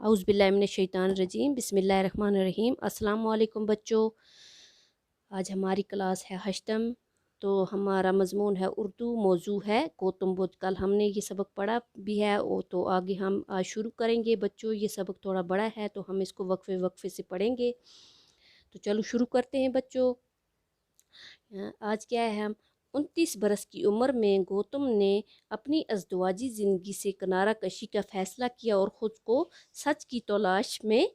औज़ बिल्लाहि मिनश शैतानिर रजीम बिस्मिल्लाहिर रहमानिर रहीम। अस्सलाम वालेकुम बच्चों, आज हमारी क्लास है हश्तम। तो हमारा मज़मून है उर्दू, मौजू है गौतम बुद्ध। कल हमने ये सबक पढ़ा भी है तो आगे हम आज शुरू करेंगे बच्चों। ये सबक थोड़ा बड़ा है तो हम इसको वक्फे वक्फे से पढ़ेंगे। तो चलो शुरू करते हैं बच्चों। आज क्या है, हम 29 बरस की उम्र में गौतम ने अपनी अज़दवाजी ज़िंदगी से किनारा कशी का फ़ैसला किया और ख़ुद को सच की तलाश में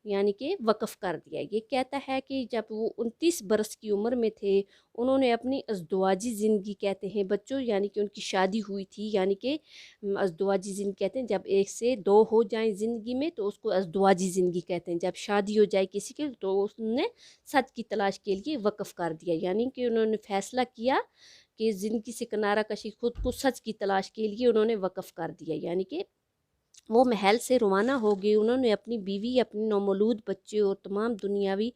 यानी कि वक़फ़ कर दिया। ये कहता है कि जब वो 29 बरस की उम्र में थे, उन्होंने अपनी अज़दवाजी ज़िंदगी कहते हैं बच्चों, यानी कि उनकी शादी हुई थी। यानी कि अज़दवाजी ज़िंदगी कहते हैं जब एक से दो हो जाएं ज़िंदगी में तो उसको अज़दवाजी ज़िंदगी कहते हैं। जब शादी हो जाए किसी की तो उसने सच की तलाश के लिए वक़फ़ कर दिया, यानी कि उन्होंने फ़ैसला किया कि ज़िंदगी से किनारा कशी, खुद को सच की तलाश के लिए उन्होंने वक़फ़ कर दिया। यानी कि वो महल से रवाना हो गए। उन्होंने अपनी बीवी, अपने नौमौलूद बच्चे और तमाम दुनियावी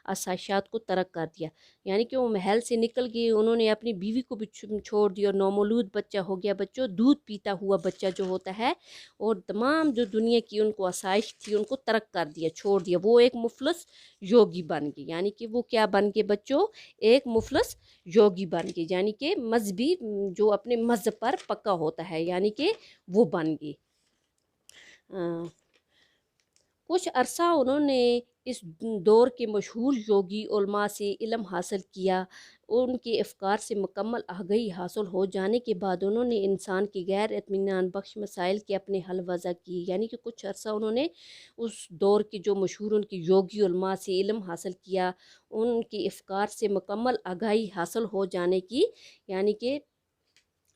आसाइशात को तर्क कर दिया। यानी कि वो महल से निकल गए, उन्होंने अपनी बीवी को भी छोड़ दिया और नौमौलूद बच्चा हो गया बच्चों, दूध पीता हुआ बच्चा जो होता है, और तमाम जो दुनिया की उनको आसाइश थी उनको तर्क कर दिया, छोड़ दिया। वो एक मुफलस योगी बन गए। यानी कि वो क्या बन गए बच्चों, एक मुफलस योगी बन गए, यानी कि मजहबी जो अपने मज़हब पर पक्का होता है, यानी कि वो बन गए। कुछ अरसा उन्होंने इस दौर के मशहूर योगी उलमा से इल्म हासिल किया। उनके अफ़कार से मुकम्मल आगाही हासिल हो जाने के बाद उन्होंने इंसान के गैर इत्मीनान बख्श मसाइल के अपने हल वज़ा किए। यानी कि कुछ अरसा उन्होंने उस दौर के जो मशहूर उनके योगी उलमा से इल्म हासिल किया, उनके अफ़कार से मुकम्मल आगाही हासिल हो जाने की, यानी कि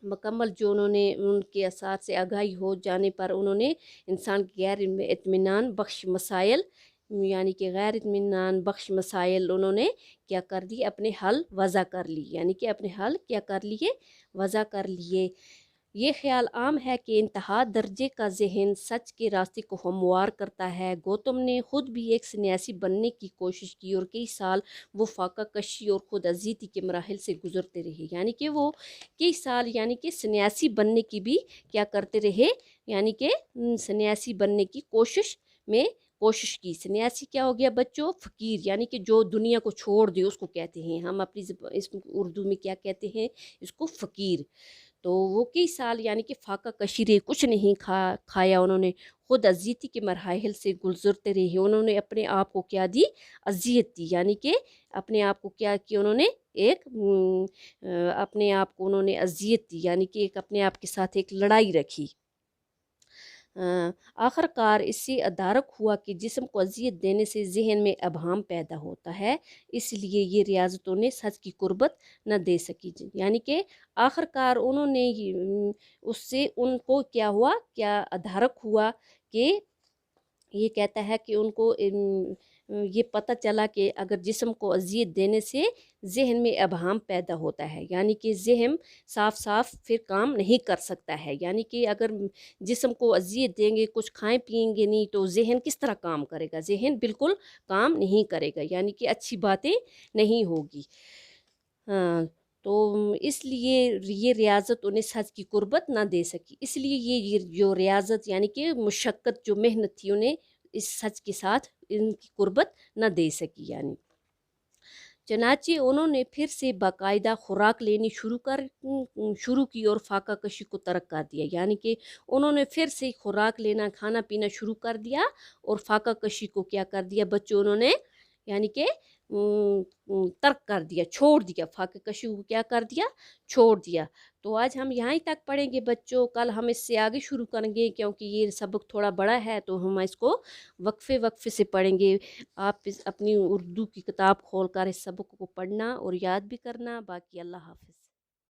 मुकम्मल जो उन्होंने उनके असर से आगाही हो जाने पर उन्होंने इंसान के गैर इत्मीनान बख्श मसाइल, यानी कि गैर इत्मीनान बख्श मसाइल उन्होंने क्या कर दिए, अपने हल वज़ा कर ली। यानी कि अपने हल क्या कर लिए, वज़ा कर लिए। ये ख्याल आम है कि इंतहा दर्जे का जहन सच के रास्ते को हमवार करता है। गौतम ने ख़ुद भी एक सन्यासी बनने की कोशिश की और कई साल वो फाका कशी और ख़ुद अजीती के मराहिल से गुजरते रहे। यानी कि वो कई साल यानी कि सन्यासी बनने की भी क्या करते रहे, यानी कि सन्यासी बनने की कोशिश की। सन्यासी क्या हो गया बच्चों, फ़कीर, यानी कि जो दुनिया को छोड़ दे उसको कहते हैं हम अपनी इस उर्दू में क्या कहते हैं, इसको फ़कीर। तो वो कई साल यानी कि फाका कशी रहे, कुछ नहीं खाया उन्होंने, ख़ुद अजीती के मराहिल से गुजरते रहे। उन्होंने अपने आप को क्या दी, अजियत दी। यानी कि अपने आप को क्या किया उन्होंने, एक अपने आप को उन्होंने अजियत दी, यानी कि एक अपने आप के साथ एक लड़ाई रखी। आखिरकार इससे अदारक हुआ कि जिस्म को अजियत देने से जहन में अभाम पैदा होता है, इसलिए ये रियाजतों ने सच की कुर्बत न दे सकी। यानी कि आखिरकार उन्होंने उससे उनको क्या हुआ, क्या अदारक हुआ कि ये कहता है कि उनको ये पता चला कि अगर जिस्म को अजियत देने से जहन में अभाम पैदा होता है, यानी कि जहन साफ साफ फिर काम नहीं कर सकता है। यानी कि अगर जिस्म को अजियत देंगे, कुछ खाएं पिएंगे नहीं, तो जहन किस तरह काम करेगा, जहन बिल्कुल काम नहीं करेगा, यानी कि अच्छी बातें नहीं होगी। हाँ, तो इसलिए ये रियाजत उन्हें सच की कुर्बत ना दे सकी। इसलिए ये जो रियाजत यानी कि मुशक्क़त जो मेहनत थी उन्हें इस सच के साथ इनकी कुर्बत न दे सकी। यानी चनाचे उन्होंने फिर से बाकायदा खुराक लेनी शुरू की और फाका कशी को तर्क कर दिया। यानी कि उन्होंने फिर से खुराक लेना, खाना पीना शुरू कर दिया और फाका कशी को क्या कर दिया बच्चों, उन्होंने यानी कि तर्क कर दिया, छोड़ दिया। फाका कशी को क्या कर दिया, छोड़ दिया। तो आज हम यहाँ ही तक पढ़ेंगे बच्चों, कल हम इससे आगे शुरू करेंगे क्योंकि ये सबक थोड़ा बड़ा है तो हम इसको वक्फे वक्फे से पढ़ेंगे। आप अपनी उर्दू की किताब खोल कर इस सबक को पढ़ना और याद भी करना। बाकी अल्लाह हाफ़िज़।